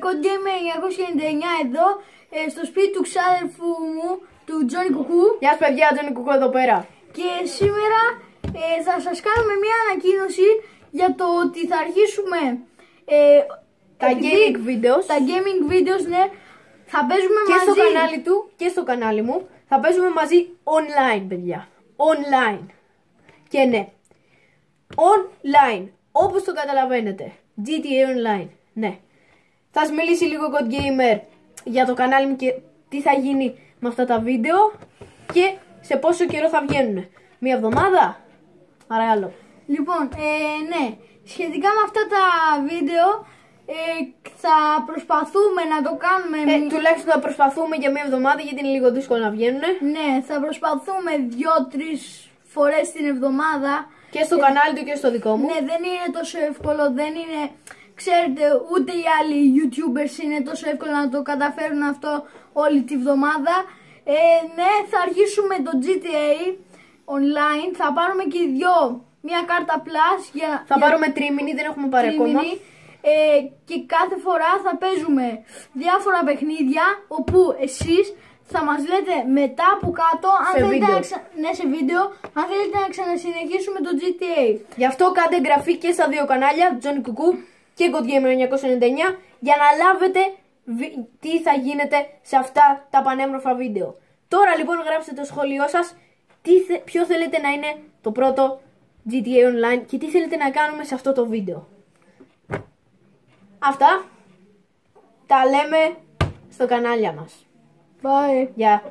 Code Gamer 999 εδώ, στο σπίτι του ξάδερφου μου, του Τζόνι Κουκού. Γεια σας παιδιά, Τζόνι Κουκού εδώ πέρα. Και σήμερα θα σας κάνουμε μια ανακοίνωση για το ότι θα αρχίσουμε gaming videos. Τα gaming videos, ναι, θα παίζουμε και μαζί. Στο κανάλι του και στο κανάλι μου θα παίζουμε μαζί online, παιδιά. Online. Και ναι, online, όπως το καταλαβαίνετε. GTA Online, ναι. Θα σας μιλήσει λίγο Code Gamer για το κανάλι μου και τι θα γίνει με αυτά τα βίντεο και σε πόσο καιρό θα βγαίνουν. Μία εβδομάδα, παρακαλώ. Λοιπόν, ναι, σχετικά με αυτά τα βίντεο θα προσπαθούμε να το κάνουμε. Τουλάχιστον θα προσπαθούμε για μία εβδομάδα γιατί είναι λίγο δύσκολο να βγαίνουν. Ναι, θα προσπαθούμε 2-3 φορές την εβδομάδα. Και στο κανάλι του και στο δικό μου. Ναι, δεν είναι τόσο εύκολο, δεν είναι, ξέρετε, ούτε οι άλλοι YouTubers είναι τόσο εύκολο να το καταφέρουν αυτό όλη τη βδομάδα. Ναι, θα αρχίσουμε το GTA Online, θα πάρουμε και οι δυο μια κάρτα Plus. Θα πάρουμε τρίμηνη, δεν έχουμε πάρει ακόμα. Και κάθε φορά θα παίζουμε διάφορα παιχνίδια, όπου εσείς θα μας λέτε μετά από κάτω αν θέλετε σε βίντεο, αν θέλετε να ξανασυνεχίσουμε το GTA. Γι' αυτό κάντε εγγραφή και στα δύο κανάλια, Τζόνι Κουκού και Code Gamer 999, για να λάβετε τι θα γίνεται σε αυτά τα πανέμορφα βίντεο. Τώρα λοιπόν γράψτε το σχόλιο σας, ποιο θέλετε να είναι το πρώτο GTA Online και τι θέλετε να κάνουμε σε αυτό το βίντεο. Αυτά τα λέμε στο κανάλια μας. Bye. Γεια.